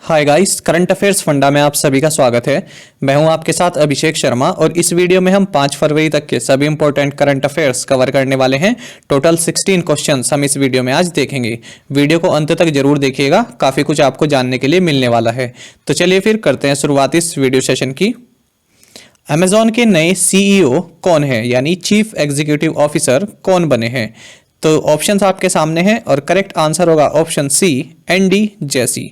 Hi guys, current affairs funda में आप सभी का स्वागत है। मैं हूं आपके साथ अभिषेक शर्मा और इस वीडियो में हम 5 फरवरी तक के सभी इंपॉर्टेंट करंट अफेयर्स कवर करने वाले हैं। टोटल 16 क्वेश्चंस हम इस वीडियो में आज देखेंगे। वीडियो को अंत तक जरूर देखिएगा, काफ़ी कुछ आपको जानने के लिए मिलने वाला है। तो चलिए फिर करते हैं शुरुआत इस वीडियो सेशन की। अमेजॉन के नए सीईओ कौन है, यानी चीफ एग्जीक्यूटिव ऑफिसर कौन बने हैं? तो ऑप्शंस आपके सामने हैं और करेक्ट आंसर होगा ऑप्शन सी, एंडी जेसी।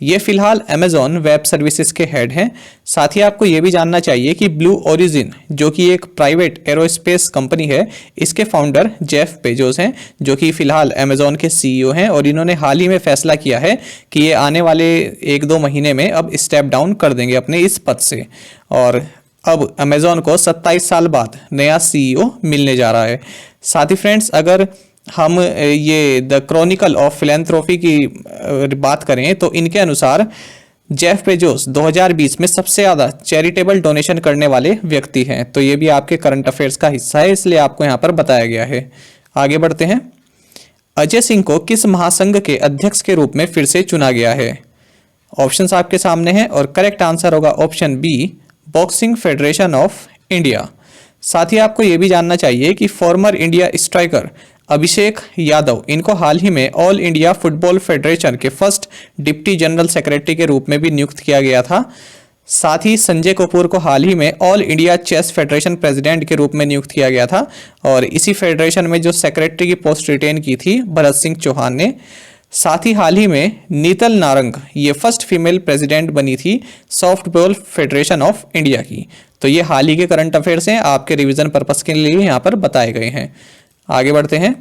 ये फिलहाल अमेजॉन वेब सर्विसेज के हेड हैं। साथ ही आपको ये भी जानना चाहिए कि ब्लू ओरिजिन जो कि एक प्राइवेट एरोस्पेस कंपनी है, इसके फाउंडर जेफ बेजोस हैं, जो कि फिलहाल अमेजॉन के सीईओ हैं और इन्होंने हाल ही में फैसला किया है कि ये आने वाले 1-2 महीने में अब स्टेप डाउन कर देंगे अपने इस पद से और अब अमेजॉन को 27 साल बाद नया सीईओ मिलने जा रहा है। साथ ही फ्रेंड्स, अगर हम ये द क्रॉनिकल ऑफ फिलैंथ्रोपी की बात करें तो इनके अनुसार जेफ बेजोस 2020 में सबसे ज़्यादा चैरिटेबल डोनेशन करने वाले व्यक्ति हैं। तो ये भी आपके करंट अफेयर्स का हिस्सा है, इसलिए आपको यहाँ पर बताया गया है। आगे बढ़ते हैं। अजय सिंह को किस महासंघ के अध्यक्ष के रूप में फिर से चुना गया है? ऑप्शंस आपके सामने हैं और करेक्ट आंसर होगा option B, boxing federation of India. साथ ही आपको ये भी जानना चाहिए कि former India striker Abhishek Yadav, इनको हाल ही में ऑल इंडिया फुटबॉल फेडरेशन के फर्स्ट डिप्टी जनरल सेक्रेटरी के रूप में भी नियुक्त किया गया था। साथ ही संजय कपूर को हाल ही में all India chess federation president के रूप में नियुक्त किया गया था और इसी फेडरेशन में जो सेक्रेटरी की पोस्ट रिटेन की थी भरत सिंह चौहान ने। साथ ही हाल ही में नीतल नारंग, ये फर्स्ट फीमेल प्रेसिडेंट बनी थी सॉफ्टबॉल फेडरेशन ऑफ इंडिया की। तो ये हाल ही के करंट अफेयर्स हैं, आपके रिवीजन पर्पस के लिए यहाँ पर बताए गए हैं। आगे बढ़ते हैं।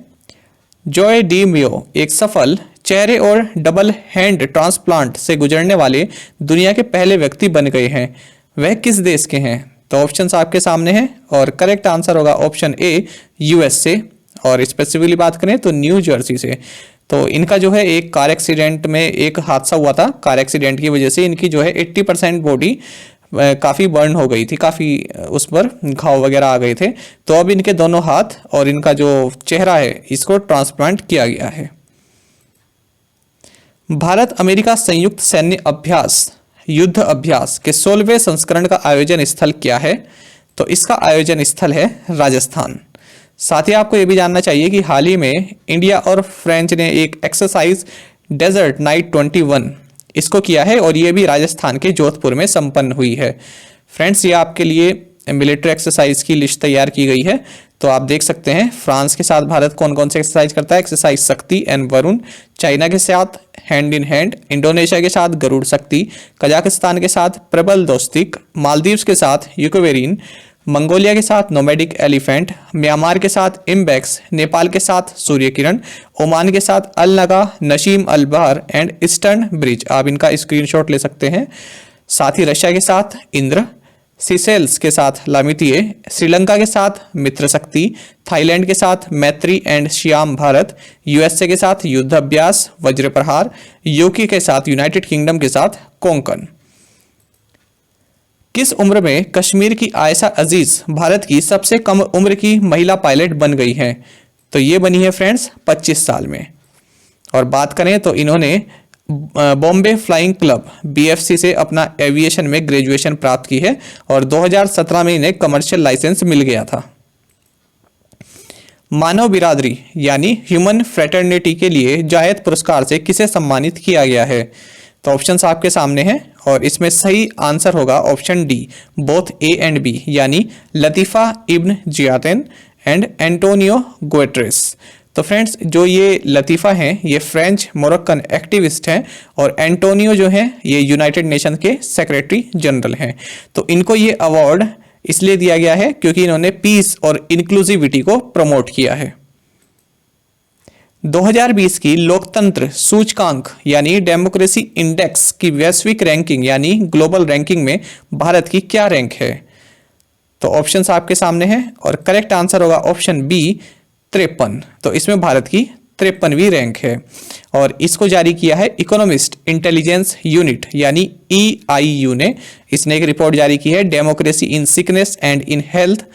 जॉय डी मियो एक सफल चेहरे और डबल हैंड ट्रांसप्लांट से गुजरने वाले दुनिया के पहले व्यक्ति बन गए हैं। वह किस देश के हैं? तो ऑप्शंस आपके सामने हैं और करेक्ट आंसर होगा ऑप्शन ए, यूएस से, और स्पेसिफिकली बात करें तो न्यू जर्सी से। तो इनका जो है एक कार एक्सीडेंट में एक हादसा हुआ था। कार एक्सीडेंट की वजह से इनकी जो है 80% बॉडी काफ़ी बर्न हो गई थी, काफ़ी उस पर घाव वगैरह आ गए थे। तो अब इनके दोनों हाथ और इनका जो चेहरा है इसको ट्रांसप्लांट किया गया है। भारत अमेरिका संयुक्त सैन्य अभ्यास युद्ध अभ्यास के 16वें संस्करण का आयोजन स्थल क्या है? तो इसका आयोजन स्थल है राजस्थान। साथ ही आपको ये भी जानना चाहिए कि हाल ही में इंडिया और फ्रांस ने एक एक्सरसाइज डेजर्ट नाइट 21 इसको किया है और ये भी राजस्थान के जोधपुर में संपन्न हुई है। फ्रेंड्स, ये आपके लिए मिलिट्री एक्सरसाइज की लिस्ट तैयार की गई है। तो आप देख सकते हैं फ्रांस के साथ भारत कौन कौन से एक्सरसाइज करता है। एक्सरसाइज शक्ति एंड वरुण, चाइना के साथ हैंड इन हैंड, इंडोनेशिया के साथ गरुड़ शक्ति, कजाकिस्तान के साथ प्रबल दोस्तिक, मालदीव्स के साथ यूकोवेरिन, मंगोलिया के साथ नोमैडिक एलिफेंट, म्यांमार के साथ इम्बेक्स, नेपाल के साथ सूर्य किरण, ओमान के साथ अल नगा, नशीम अल बहर एंड ईस्टर्न ब्रिज। आप इनका स्क्रीनशॉट ले सकते हैं। साथ ही रशिया के साथ इंद्र, सीसेल्स के साथ लामितिये, श्रीलंका के साथ मित्र शक्ति, थाईलैंड के साथ मैत्री एंड श्याम भारत, यूएसए के साथ युद्ध अभ्यास वज्र प्रहार, यूके के साथ यूनाइटेड किंगडम के साथ कोंकण। किस उम्र में कश्मीर की आयशा अजीज भारत की सबसे कम उम्र की महिला पायलट बन गई हैं? तो ये बनी है फ्रेंड्स 25 साल में। और बात करें तो इन्होंने बॉम्बे फ्लाइंग क्लब बीएफसी से अपना एविएशन में ग्रेजुएशन प्राप्त की है और 2017 में इन्हें कमर्शियल लाइसेंस मिल गया था। मानव बिरादरी यानी ह्यूमन फ्रेटर्निटी के लिए जायद पुरस्कार से किसे सम्मानित किया गया है? तो ऑप्शंस आपके सामने हैं और इसमें सही आंसर होगा option D, both A and B, यानी Latifa Ibn Ziaten and Antonio Guterres. तो फ्रेंड्स, जो ये लतीफ़ा हैं ये फ्रेंच मोरक्कन एक्टिविस्ट हैं और एंटोनियो जो हैं ये यूनाइटेड नेशन के सेक्रेटरी जनरल हैं। तो इनको ये अवार्ड इसलिए दिया गया है क्योंकि इन्होंने पीस और इंक्लूसिविटी को प्रमोट किया है। 2020 की लोकतंत्र सूचकांक यानी डेमोक्रेसी इंडेक्स की वैश्विक रैंकिंग यानी ग्लोबल रैंकिंग में भारत की क्या रैंक है? तो ऑप्शंस आपके सामने हैं और करेक्ट आंसर होगा ऑप्शन बी, 53। तो इसमें भारत की 53वीं रैंक है और इसको जारी किया है इकोनॉमिस्ट इंटेलिजेंस यूनिट यानी EIU ने। इसने एक रिपोर्ट जारी की है, democracy in sickness and in health,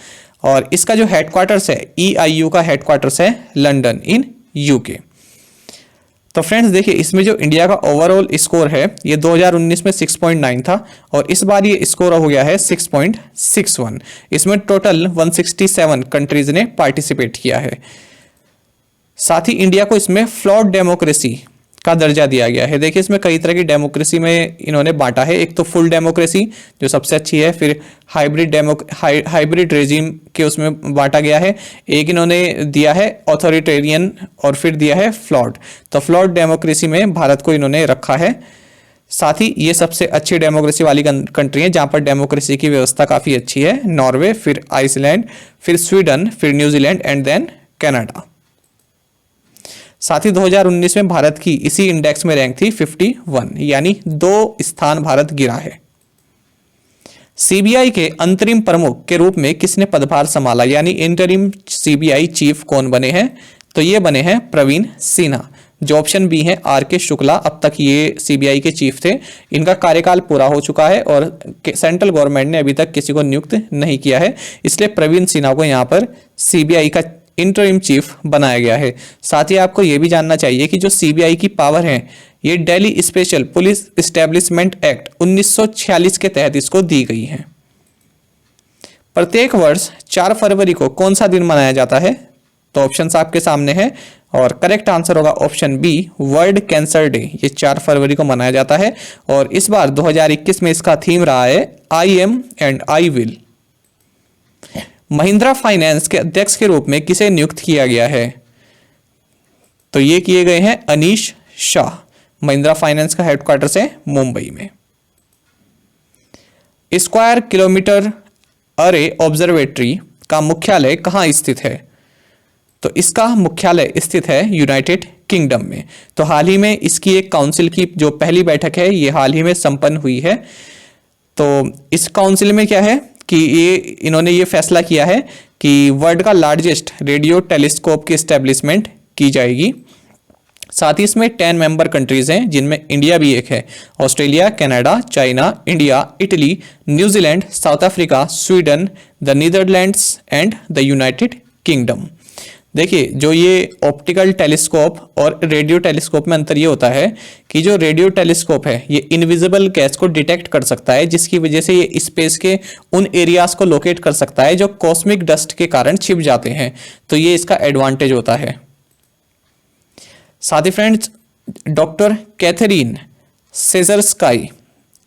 और इसका जो हेडक्वार्टर्स है EIU का हेडक्वार्टर्स है लंदन इन यूके। तो फ्रेंड्स देखिए, इसमें जो इंडिया का ओवरऑल स्कोर है ये 2019 में 6.9 था और इस बार ये स्कोर हो गया है 6.61। इसमें टोटल 167 कंट्रीज ने पार्टिसिपेट किया है। साथ ही इंडिया को इसमें फ्लॉड डेमोक्रेसी का दर्जा दिया गया है। देखिए, इसमें कई तरह की डेमोक्रेसी में इन्होंने बांटा है। एक तो फुल डेमोक्रेसी जो सबसे अच्छी है, फिर हाइब्रिड रेजिम के उसमें बांटा गया है, एक इन्होंने दिया है ऑथोरिटेरियन और फिर दिया है फ्लॉड। तो फ्लॉड डेमोक्रेसी में भारत को इन्होंने रखा है। साथ ही ये सबसे अच्छी डेमोक्रेसी वाली कंट्री है जहां पर डेमोक्रेसी की व्यवस्था काफ़ी अच्छी है, नॉर्वे, फिर आइसलैंड, फिर स्वीडन, फिर न्यूजीलैंड एंड देन कनाडा। साथ ही 2019 में भारत की इसी इंडेक्स में रैंक थी 51, यानी 2 स्थान भारत गिरा है। सीबीआई के अंतरिम प्रमुख के रूप में किसने पदभार संभाला, यानी इंटरिम सीबीआई चीफ कौन बने हैं? तो ये बने हैं प्रवीण सिन्हा, जो ऑप्शन बी है आर के शुक्ला। अब तक ये सीबीआई के चीफ थे, इनका कार्यकाल पूरा हो चुका है और सेंट्रल गवर्नमेंट ने अभी तक किसी को नियुक्त नहीं किया है, इसलिए प्रवीण सिन्हा को यहाँ पर सीबीआई का इंटरिम चीफ बनाया गया है। साथ ही आपको यह भी जानना चाहिए कि जो सीबीआई की पावर है ये Delhi special police establishment act 1946 के तहत इसको दी गई है। प्रत्येक वर्ष 4 फरवरी को कौन सा दिन मनाया जाता है? तो ऑप्शंस आपके सामने हैं और करेक्ट आंसर होगा option B, world cancer day. ये 4 फरवरी को मनाया जाता है और इस बार 2021 में इसका थीम रहा है I am and I will. Mahindra finance के अध्यक्ष के रूप में किसे नियुक्त किया गया है? तो ये किए गए हैं अनीश शाह। महिंद्रा फाइनेंस का हेडक्वार्टर्स है मुंबई में। स्क्वायर किलोमीटर अरे ऑब्जर्वेटरी का मुख्यालय कहां स्थित है? तो इसका मुख्यालय स्थित है यूनाइटेड किंगडम में। तो हाल ही में इसकी एक काउंसिल की जो पहली बैठक है ये हाल ही में संपन्न हुई है। तो इस काउंसिल में क्या है कि इन्होंने ये फैसला किया है कि वर्ल्ड का लार्जेस्ट रेडियो टेलीस्कोप की एस्टेब्लिशमेंट की जाएगी। साथ ही इसमें 10 मेंबर कंट्रीज हैं जिनमें इंडिया भी एक है। Australia, Canada, China, India, Italy, New Zealand, south Africa, Sweden, the Netherlands and the United kingdom. देखिए, जो ये ऑप्टिकल टेलीस्कोप और रेडियो टेलीस्कोप में अंतर ये होता है कि जो रेडियो टेलीस्कोप है ये इनविजिबल गैस को डिटेक्ट कर सकता है, जिसकी वजह से ये स्पेस के उन एरियाज को लोकेट कर सकता है जो कॉस्मिक डस्ट के कारण छिप जाते हैं। तो ये इसका एडवांटेज होता है। साथ ही फ्रेंड्स, डॉक्टर कैथरीन सेजरस्काई,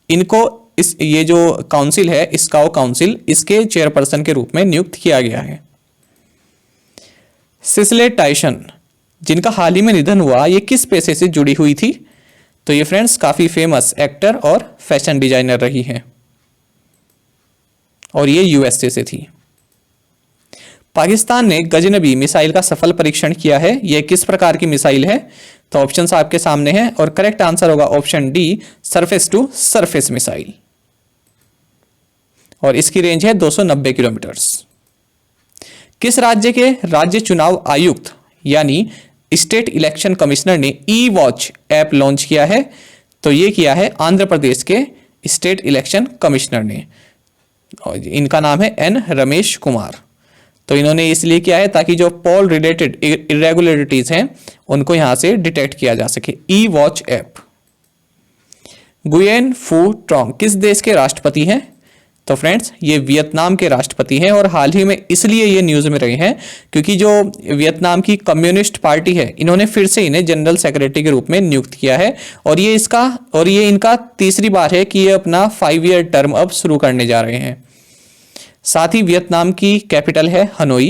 इनको ये जो काउंसिल है स्काउ काउंसिल, इसके चेयरपर्सन के रूप में नियुक्त किया गया है। सिसले टाइसन, जिनका हाल ही में निधन हुआ, ये किस पेशे से जुड़ी हुई थी? तो ये फ्रेंड्स काफी फेमस एक्टर और फैशन डिजाइनर रही हैं और ये यूएसए से थी। पाकिस्तान ने गजनबी मिसाइल का सफल परीक्षण किया है, यह किस प्रकार की मिसाइल है? तो ऑप्शंस आपके सामने हैं और करेक्ट आंसर होगा option D, surface to surface missile और इसकी रेंज है 290 किलोमीटर। किस राज्य के राज्य चुनाव आयुक्त यानी स्टेट इलेक्शन कमिश्नर ने ई वॉच ऐप लॉन्च किया है? तो ये किया है आंध्र प्रदेश के स्टेट इलेक्शन कमिश्नर ने और इनका नाम है एन रमेश कुमार। तो इन्होंने इसलिए किया है ताकि जो पोल रिलेटेड इरेगुलरिटीज हैं उनको यहां से डिटेक्ट किया जा सके। ई वॉच ऐप। गुयेन फू ट्रोंग किस देश के राष्ट्रपति हैं? तो फ्रेंड्स, ये वियतनाम के राष्ट्रपति हैं और हाल ही में इसलिए ये न्यूज़ में रहे हैं क्योंकि जो वियतनाम की कम्युनिस्ट पार्टी है इन्होंने फिर से इन्हें जनरल सेक्रेटरी के रूप में नियुक्त किया है और ये इनका तीसरी बार है कि ये अपना 5 ईयर टर्म अब शुरू करने जा रहे हैं। साथ ही वियतनाम की कैपिटल है हनोई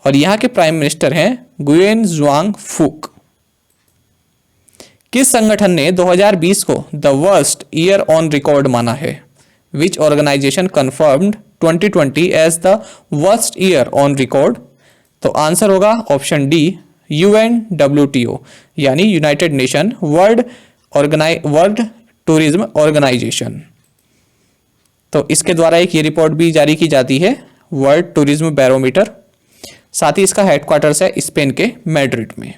और यहाँ के प्राइम मिनिस्टर हैं गुयेन जुआंग फूक। किस संगठन ने 2020 को the worst year on record माना है? Which organization confirmed 2020 as the worst year on record? तो आंसर होगा ऑप्शन डी, UNWTO यानी United Nation World Tourism Organization. तो इसके द्वारा एक ये रिपोर्ट भी जारी की जाती है, वर्ल्ड टूरिज्म बैरोमीटर। साथ ही इसका हेडक्वार्टर्स है स्पेन के मैड्रिड में।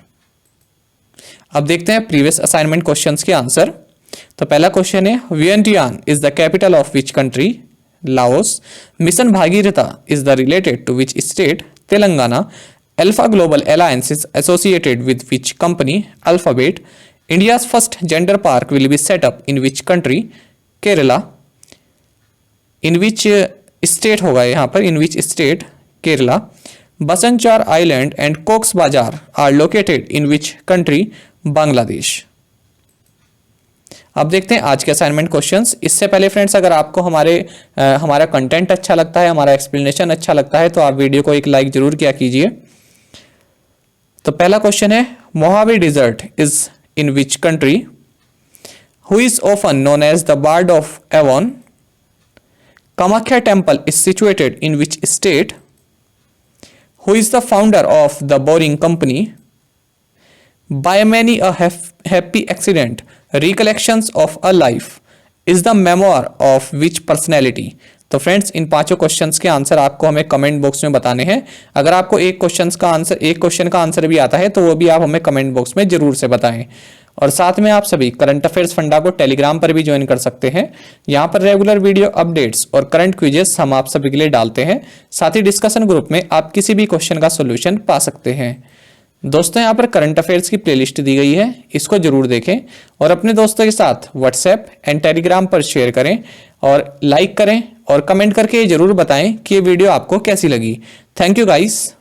अब देखते हैं प्रीवियस असाइनमेंट क्वेश्चंस के आंसर। तो पहला क्वेश्चन है, Vientiane is the capital of which country? Laos. Mission Bhagiratha is the related to which state? Telangana. Alpha Global Alliance is associated with which company? Alphabet. India's first gender park will be set up in which country? Kerala. In which state होगा यहाँ पर? In which state? Kerala. Basanchar Island and Cox's Bazar are located in which country? Bangladesh. अब देखते हैं आज के assignment questions. इससे पहले फ्रेंड्स, अगर आपको हमारा कंटेंट अच्छा लगता है, हमारा एक्सप्लेनेशन अच्छा लगता है, तो आप वीडियो को एक लाइक जरूर किया कीजिए। तो पहला क्वेश्चन है, Mojave desert is in which country? Who is often known as the bard of Avon? Kamakhya temple is situated in which state? Who is the founder of the boring company? By many a happy accident, recollections of a life is the memoir of which personality? तो friends, इन पांचों questions के answer आपको हमें comment box में बताने हैं। अगर आपको एक क्वेश्चन का आंसर भी आता है तो वो भी आप हमें कमेंट बॉक्स में जरूर से बताएं। और साथ में आप सभी करंट अफेयर्स फंडा को टेलीग्राम पर भी ज्वाइन कर सकते हैं। यहाँ पर रेगुलर वीडियो अपडेट्स और करंट क्विजेस हम आप सभी के लिए डालते हैं। साथ ही डिस्कशन ग्रुप में आप किसी भी क्वेश्चन का सोल्यूशन पा सकते हैं। दोस्तों, यहाँ पर करंट अफेयर्स की प्लेलिस्ट दी गई है, इसको जरूर देखें और अपने दोस्तों के साथ व्हाट्सएप एंड टेलीग्राम पर शेयर करें और लाइक करें और कमेंट करके जरूर बताएं कि ये वीडियो आपको कैसी लगी। Thank you guys.